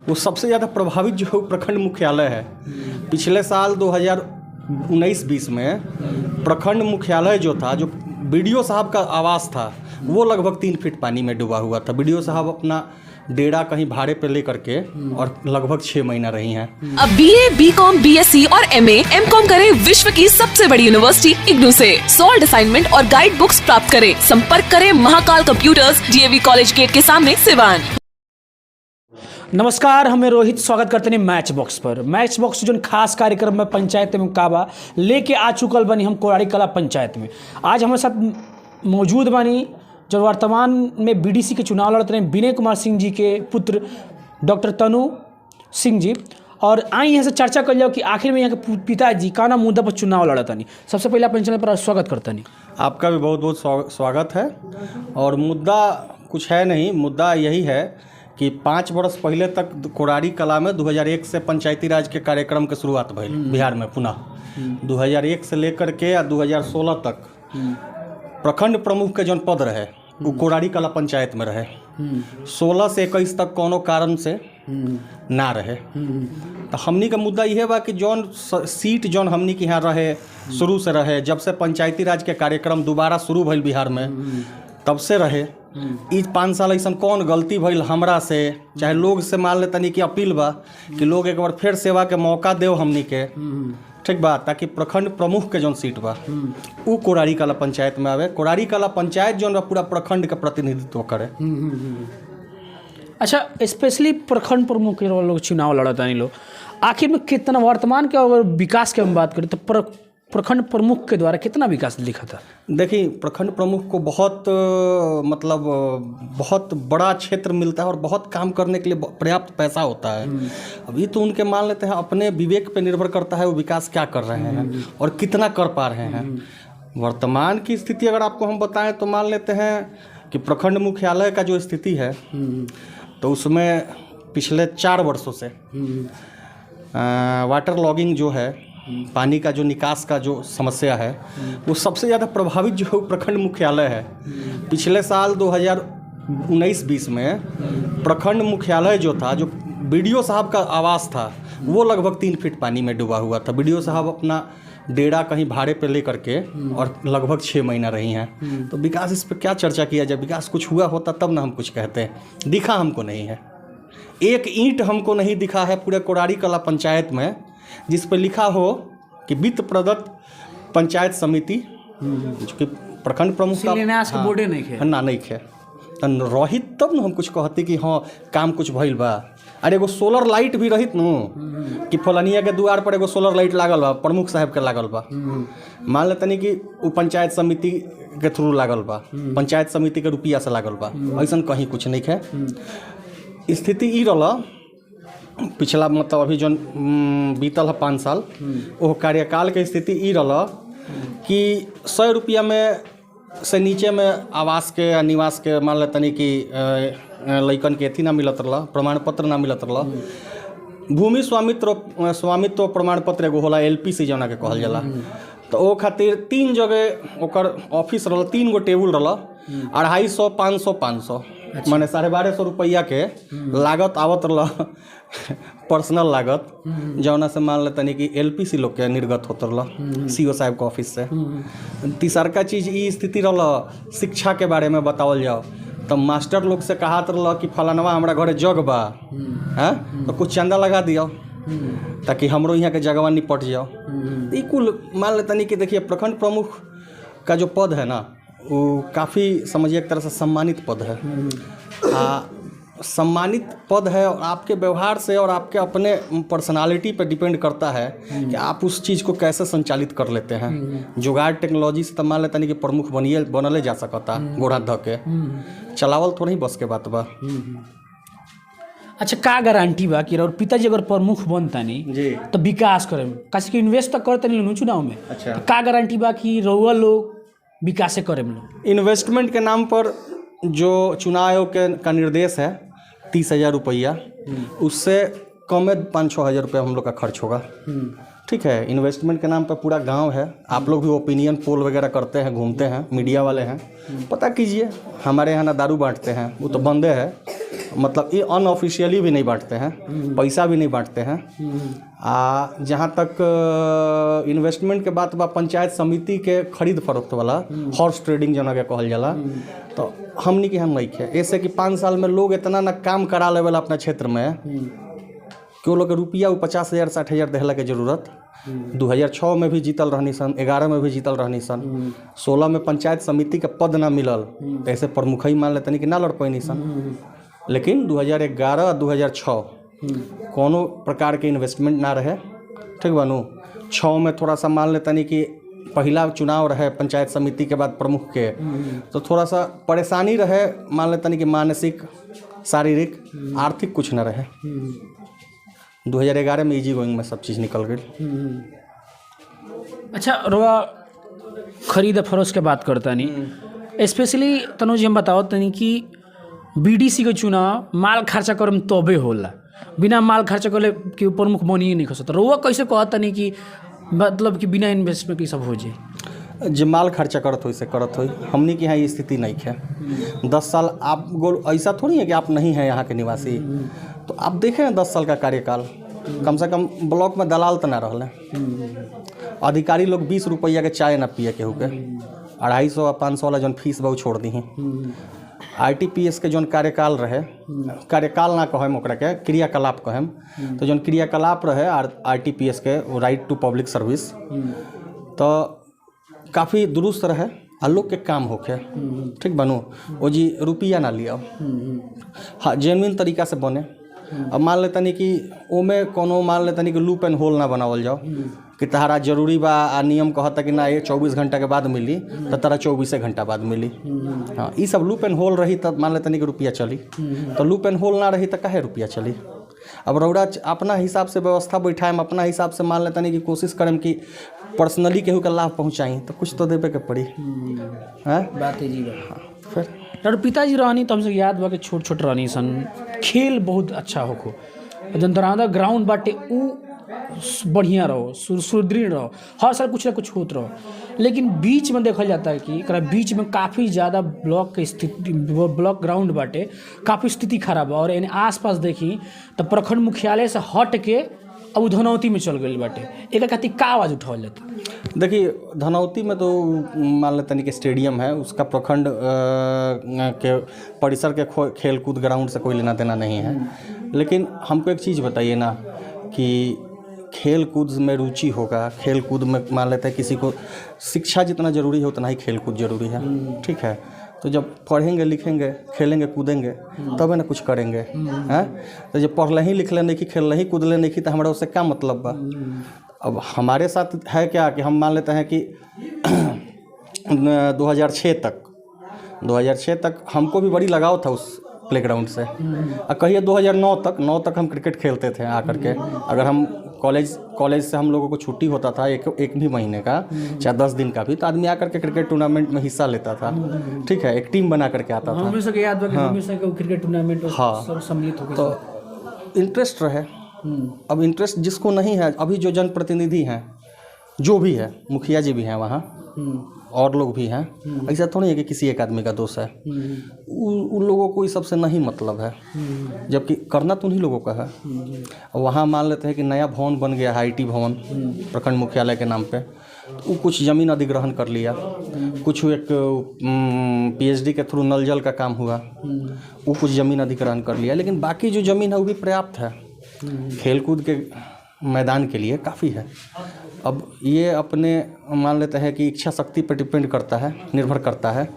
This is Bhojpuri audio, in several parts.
वो सबसे ज़्यादा प्रभावित जो प्रखंड मुख्यालय है। पिछले साल 2019-20 में प्रखंड मुख्यालय जो था, जो बीडीओ साहब का आवास था, वो लगभग 3 फीट पानी में डूबा हुआ था। बीडीओ साहब अपना डेरा कहीं भाड़े पे लेकर के और लगभग 6 महीना रही हैं। अब BA, BCom, BSc और MA, MCom करें विश्व की सबसे बड़ी यूनिवर्सिटी इग्नू से। सॉल्ड असाइनमेंट और गाइड बुक्स प्राप्त करें। संपर्क करें Mahakal computers, DAV college gate के सामने, सिवान। नमस्कार, हमें रोहित स्वागत करते हैं मैच बॉक्स पर। मैच बॉक्स जो खास कार्यक्रम में पंचायत में मुकाबला लेके आ चुकल बनी हम कोराड़ी कला पंचायत में। आज हमारे साथ मौजूद बनी जो वर्तमान में BDC के चुनाव लड़ते हैं विनय कुमार सिंह जी के पुत्र डॉक्टर तनु सिंह जी। और आई यहाँ से चर्चा कर जाओ कि आखिर में यहाँ के पिताजी काना मुद्दा पर चुनाव लड़ता नहीं। सबसे पहले अपन चैनल पर स्वागत करता नहीं। आपका भी बहुत बहुत स्वागत है। और मुद्दा कुछ है नहीं, मुद्दा यही है कि 5 वर्ष पहले तक कोराड़ी कला में 2001 से पंचायती राज के कार्यक्रम के शुरुआत भइल बिहार में पुनः। 2001 से लेकर के 2016 तक प्रखंड प्रमुख के जौन पद रहे वो कोराड़ी कला पंचायत में रहे। 16 से 21 तक कोनो कारण से ना रहे। तो हमनी का मुद्दा यह बा कि जौन सीट जौन हमनी के यहाँ रहे शुरू से रहे, जब से पंचायती राज के कार्यक्रम दोबारा शुरू भइल बिहार में तब से रहे। इस 5 साल ऐसा कौन गलती भइल हमरा से, चाहे लोग से मान ले तनी कि अपील बा कि लोग एक बार फिर सेवा के मौका देव हमनी के, ठीक बा, ताकि प्रखंड प्रमुख के जौन सीट बा वो कोराड़ी कला पंचायत में आवे। कोराड़ी कला पंचायत जौन पूरा प्रखंड के प्रतिनिधित्व करे। अच्छा, स्पेशली प्रखंड प्रमुख के लोग चुनाव लड़ता नहीं लोग, आखिर में कितना वर्तमान के अगर विकास की हम बात करें तो प्रखंड प्रमुख के द्वारा कितना विकास दिखा था? देखिए, प्रखंड प्रमुख को बहुत बहुत बड़ा क्षेत्र मिलता है और बहुत काम करने के लिए पर्याप्त पैसा होता है। अभी तो उनके मान लेते हैं अपने विवेक पे निर्भर करता है वो विकास क्या कर रहे हैं और कितना कर पा रहे हैं। वर्तमान की स्थिति अगर आपको हम बताएं तो मान लेते हैं कि प्रखंड मुख्यालय का जो स्थिति है तो उसमें पिछले 4 वर्षों से वाटर लॉगिंग जो है, पानी का जो निकास का जो समस्या है, वो सबसे ज़्यादा प्रभावित जो प्रखंड मुख्यालय है। पिछले साल 2019-20 में प्रखंड मुख्यालय जो था, जो बीडीओ साहब का आवास था, वो लगभग 3 फीट पानी में डूबा हुआ था। बीडीओ साहब अपना डेरा कहीं भाड़े पे लेकर के और लगभग 6 महीना रही हैं। तो विकास, इस पर क्या चर्चा किया जाए? विकास कुछ हुआ होता तब ना हम कुछ कहते हैं। दिखा हमको नहीं है, एक ईंट हमको नहीं दिखा है पूरे कोराड़ी कला पंचायत में जिस पर लिखा हो कि वित्त प्रदत्त पंचायत समिति, जो कि प्रखंड प्रमुख का बोर्डे नहीं खे ना नहीं खे रहित तब न हम कुछ कहती कि हाँ काम कुछ भइल बा। अरे एगो सोलर लाइट भी रहित न कि फलनिया के द्वार पर एगो सोलर लाइट लागल बा, प्रमुख साहब के लागल बा, मान लेतनी कि वो पंचायत समिति के थ्रू लागल बा, पंचायत समिति के रुपया से लागल बा, ऐसा कहीं कुछ नहीं है। स्थिति ई रहा पिछला, मतलब अभी जो बीतल है 5 साल, वो कार्यकाल के स्थिति ई रहा कि 100 रुपया में से नीचे में आवास के या निवास के मान लेतनी कि लइकन के अथी ना मिलत रहा, प्रमाण पत्र ना मिलत रहा। भूमि स्वामित्व प्रमाण पत्र एगो होला, LPC जौना के कहल जाला। तो वो खातिर 3 जगह ओकर ऑफिस रहा, 3 गो टेबुल रहा, 250, 500, 500 माने 1250 रुपया के लागत आवत रहा पर्सनल लागत, जौना से मान लेतनी कि LPC लोग के निर्गत होत रहा CO साहब के ऑफिस से। तीसरका चीज़ ई स्थिति रहा, शिक्षा के बारे में बतावल जाओ तो मास्टर लोग से कहत रहा कि फलानवा हमारा घरे जग बा, हैं तो कुछ चंदा लगा दियो ताकि हमरो यहाँ के जगवा निपट जाओ। ई कुल मान लेतनी कि देखिए, प्रखंड प्रमुख का जो पद है ना वो काफ़ी समझिए एक तरह से सम्मानित पद है। सम्मानित पद है और आपके व्यवहार से और आपके अपने पर्सनालिटी पर डिपेंड करता है कि आप उस चीज़ को कैसे संचालित कर लेते हैं। जुगाड़ टेक्नोलॉजी से मान लेते हैं कि प्रमुख बनले जा सकता, गोड़ा ध के चलावल थोड़ा ही बस के बात बा। अच्छा, का गारंटी बा कि और पिताजी अगर प्रमुख बनता नहीं जी तो विकास करे में कैसे कि इन्वेस्ट तक करते नहीं चुनाव में? अच्छा, तो का गारंटी बा कि रउआ लोग विकास करे में? इन्वेस्टमेंट के नाम पर जो चुनाव आयोग का निर्देश है 30,000 रुपया, उससे कम में 5-6 हज़ार रुपया हम लोग का खर्च होगा। ठीक है, इन्वेस्टमेंट के नाम पर पूरा गांव है। आप लोग भी ओपिनियन पोल वगैरह करते हैं, घूमते हैं, मीडिया वाले हैं, पता कीजिए। हमारे यहाँ ना दारू बांटते हैं, वो तो बंदे है। मतलब ये अनऑफिशियली भी नहीं बांटते हैं, पैसा भी नहीं बांटते हैं। जहाँ तक इन्वेस्टमेंट के बात बा, पंचायत समिति के खरीद फरोख्त वाला हॉर्स ट्रेडिंग जना के कहल जाला, तो हमनी के यहाँ नहीं है। ऐसे कि 5 साल में लोग इतना ना काम करा लेवल अपना क्षेत्र में कि वो लोग के रुपया 50,000 60,000 देहला के जरूरत। 2006 में भी जीतल रहनी सन, 11 में भी जीतल रहनी सन, 16 में पंचायत समिति के पद ना मिलल, ऐसे प्रमुख ही मान लेते कि ना लड़ पैनी सन। लेकिन 2011 2006 कोनो प्रकार के इन्वेस्टमेंट ना रहे, ठीक बानू। 6 में थोड़ा सा मान लेते कि पहला चुनाव रहे पंचायत समिति के बाद प्रमुख के, तो थोड़ा सा परेशानी रहे, मान लेते कि मानसिक शारीरिक आर्थिक कुछ ना रहे। 2011 में इजी गोइंग में सब चीज़ निकल गई। अच्छा, रोआ खरीद फरोश के बात करता नहीं, स्पेशली तनुज हम बताओ तनी कि बीडीसी के चुनाव माल खर्चा करम तबे होला, बिना माल खर्चा करले कि प्रमुख बनिए नहीं सकता। रोआ कैसे कहता नहीं कि मतलब कि बिना इन्वेस्टमेंट की सब हो जाए? जो माल खर्चा करत हो से करत हो, हमनी के यहाँ ये स्थिति नहीं है। 10 साल आप गोल ऐसा थोड़ी है कि आप नहीं हैं यहाँ के निवासी, तो आप देखें 10 साल का कार्यकाल, कम से कम ब्लॉक में दलाल तो ना रहले। अधिकारी लोग 20 रुपया के चाय ना पिए केहू के, 250 और 500 वाला जौन फीस बहु छोड़ दी। ITPS के जौन कार्यकाल रहे, कार्यकाल ना कहम ओकरा के क्रियाकलाप कहम, तो जौन क्रियाकलाप रहे ITPS के राइट टू पब्लिक सर्विस, तो काफ़ी दुरुस्त रहे आ लोग के काम होके, ठीक बनू। वो जी रुपया ना लिया, हाँ जेन्युइन तरीका से बने। अब मान लेतनी कि ओमे कोनो मान लेतनी कि लूप एंड होल ना बनावल जाओ कि तहरा जरूरी बा आ नियम कहता कि ना ये 24 घंटा के बाद मिली तो तारा 24 घंटा बाद मिली। हाँ, ये सब लूप एंड होल रही तब मान लेतनी कि रुपया चली, तो लूप एंड होल ना रही तो काहे रुपया चली। अब रौड़ा अपना हिसाब से व्यवस्था बैठाएम, अपना हिसाब से मान लेतनी कि कोशिश करें कि पर्सनली केहू का लाभ पहुँचाई, तो कुछ तो देवे के पड़ी। हाँ बात है जी। हाँ, फिर और पिताजी रहनी तो हमसे याद बा कि छोट छोट रहनी सन, खेल बहुत अच्छा होखो, जन दरादा ग्राउंड बाटे ऊ बढ़िया रहो, सुदृढ़ रहो, हर साल कुछ ना कुछ होत रहो। लेकिन बीच में देखा जाता है कि एकरा बीच में काफ़ी ज़्यादा ब्लॉक के स्थिति, ब्लॉक ग्राउंड बाटे काफ़ी स्थिति खराब है। और यानी आसपास देखी तो प्रखंड मुख्यालय से हट के अब धनौती में चल गई बाटे, एक खातिर का आवाज़ उठावल जाता? देखिए धनौती में तो मान लेते कि स्टेडियम है, उसका प्रखंड के परिसर के खेल कूद ग्राउंड से कोई लेना देना नहीं है। लेकिन हमको एक चीज़ बताइए ना कि खेल कूद में रुचि होगा, खेल कूद में मान लेते हैं किसी को शिक्षा जितना ज़रूरी है उतना ही खेल कूद ज़रूरी है, ठीक है। तो जब पढ़ेंगे लिखेंगे खेलेंगे कूदेंगे तब है ना कुछ करेंगे, हैं। तो जब पढ़ ही लिख ले नहीं कि खेल ही कूद ले नहीं कि तो हमारा उससे क्या मतलब बा। अब हमारे साथ है क्या कि हम मान लेते हैं कि 2006 तक हमको भी बड़ी लगाव था उस प्लेग्राउंड से। और कहिए 2009 तक हम क्रिकेट खेलते थे आकर के। अगर हम कॉलेज से हम लोगों को छुट्टी होता था एक भी महीने का चाहे 10 दिन का भी, तो आदमी आकर के क्रिकेट टूर्नामेंट में हिस्सा लेता था, ठीक है। एक टीम बना करके आता था। हमें से याद है क्रिकेट टूर्नामेंट में सब सम्मिलित हो गए, तो इंटरेस्ट रहे। अब इंटरेस्ट जिसको नहीं है, अभी जो जनप्रतिनिधि हैं जो भी है, मुखिया जी भी हैं वहाँ और लोग भी हैं, ऐसा थोड़ी है कि किसी एक आदमी का दोष है। उन लोगों को इस सबसे नहीं मतलब है, जबकि करना तो उन्हीं लोगों का है। वहाँ मान लेते हैं कि नया भवन बन गया है, IT भवन प्रखंड मुख्यालय के नाम पे, वो कुछ ज़मीन अधिग्रहण कर लिया, कुछ एक PhD के थ्रू नल जल का काम हुआ, वो कुछ ज़मीन अधिग्रहण कर लिया। लेकिन बाकी जो ज़मीन है वो भी पर्याप्त है खेलकूद के मैदान के लिए, काफ़ी है। अब ये अपने मान लेते हैं कि इच्छा शक्ति पर डिपेंड करता है, निर्भर करता है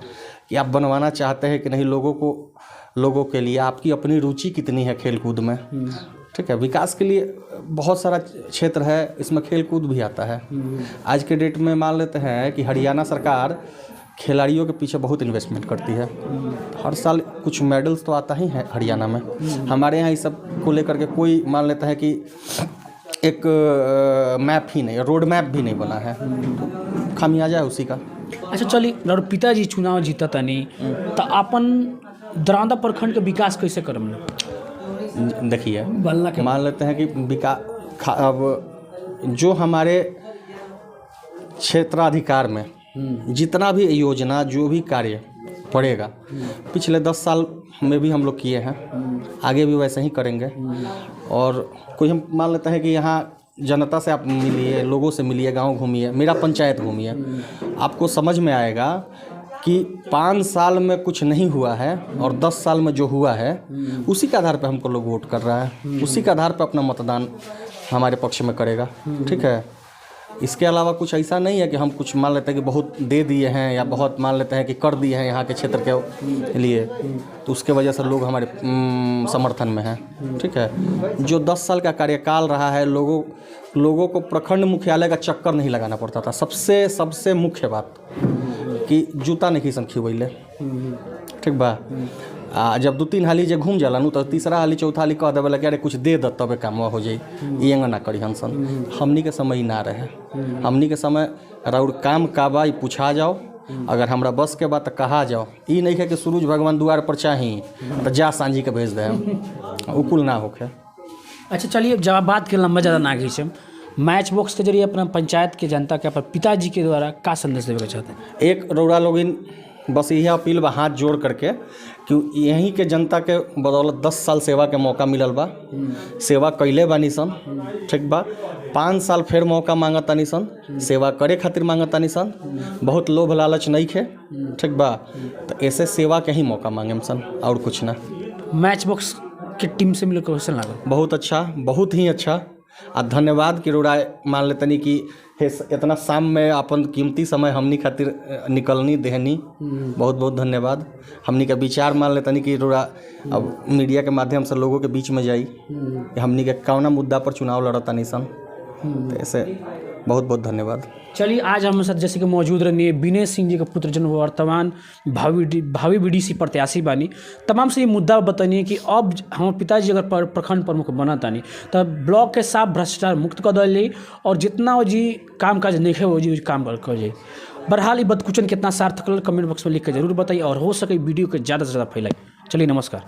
कि आप बनवाना चाहते हैं कि नहीं लोगों के लिए। आपकी अपनी रुचि कितनी है खेलकूद में, ठीक है। विकास के लिए बहुत सारा क्षेत्र है, इसमें खेलकूद भी आता है। आज के डेट में मान लेते हैं कि हरियाणा सरकार खिलाड़ियों के पीछे बहुत इन्वेस्टमेंट करती है। हर साल कुछ मेडल्स तो आता ही है हरियाणा में। हमारे यहाँ इस सब को लेकर के कोई मान लेता है कि एक मैप ही नहीं, रोड मैप भी नहीं बना है, तो खामियाजा है उसी का। अच्छा चलिए, और पिताजी चुनाव जीता तनी तो अपन दरांदा प्रखंड के विकास कैसे करम? देखिए मान लेते हैं कि अब जो हमारे क्षेत्राधिकार में जितना भी योजना जो भी कार्य पड़ेगा। पिछले 10 साल में भी हम लोग किए हैं, आगे भी वैसे ही करेंगे। और कोई हम मान लेते हैं कि यहाँ जनता से आप मिलिए, लोगों से मिलिए, गांव घूमिए, मेरा पंचायत घूमिए, आपको समझ में आएगा कि 5 साल में कुछ नहीं हुआ है और 10 साल में जो हुआ है उसी के आधार पर हमको लोग वोट कर रहा है, उसी के आधार पर अपना मतदान हमारे पक्ष में करेगा। ठीक है, इसके अलावा कुछ ऐसा नहीं है कि हम कुछ मान लेते हैं कि बहुत दे दिए हैं या बहुत मान लेते हैं कि कर दिए हैं यहाँ के क्षेत्र के लिए, तो उसके वजह से लोग हमारे समर्थन में हैं। ठीक है, जो 10 साल का कार्यकाल रहा है, लोगों को प्रखंड मुख्यालय का चक्कर नहीं लगाना पड़ता था। सबसे मुख्य बात कि जूता नहीं सन खिवैले। ठीक बा, जब 2-3 हाली जे घूम जाला तो तीसरा हाली चौथा हाली कह देवे कि अरे कुछ दे द तबे काम हो जाई, ये ना करी हंसन। हमनी के समय ही ना रहे, हमनी के समय राउर काम का बा पूछा जाओ, अगर हमरा बस के बात कहा जाओ। ई नहीं है कि सूरज भगवान द्वार पर चाही तो जा सांझी के भेज दे, उकुल ना होके। अच्छा चलिए, जब बात के लंबा ज़्यादा ना खींचे, मैच बॉक्स के जरिए अपना पंचायत के जनता के अपन पिताजी के द्वारा का संदेश देना चाहते हैं? एक रौरा लोगिन बस यही अपील बा हाथ जोड़ करके कि यहीं के जनता के बदौलत 10 साल सेवा के मौका मिलल बा, सेवा कैले बानी सन। ठीक बा, 5 साल फिर मौका मांगतानी सन, सेवा करे खातिर मांगतानी सन, बहुत लोभ लालच नहीं खे। ठीक बा, तो ऐसे सेवा के ही मौका मांगे सन और कुछ ना। मैच बॉक्स के टीम से मिलकर कैसा लगा? बहुत अच्छा, बहुत ही अच्छा। आ धन्यवाद कि रोड़ा मान लेतनी कि इतना शाम में अपन कीमती समय हमनी खातिर निकलनी देहनी, बहुत बहुत धन्यवाद। हमनी का विचार मान लेतनी कि रोड़ा अब मीडिया के माध्यम से लोगों के बीच में जाई कि हमनी के कौना मुद्दा पर चुनाव लड़तानी सन, तो ऐसे बहुत बहुत धन्यवाद। चलिए, आज हमारे साथ जैसे कि मौजूद रहनी है विनय सिंह जी के पुत्र जन वर्तमान भावी बीडीसी प्रत्याशी बानी। तमाम से ये मुद्दा बतानी कि अब हमारे पिताजी अगर प्रखंड प्रमुख बना तानी तो ब्लॉक के साफ भ्रष्टाचार मुक्त कर दिली और जितना जी काम काज नहीं है वो जी काम कर जाए। बहरहाल ये बदकुचन कितना सार्थक कमेंट बॉक्स में लिख कर जरूर बताइए और हो सके वीडियो को ज़्यादा से ज़्यादा फैलाई। चलिए, नमस्कार।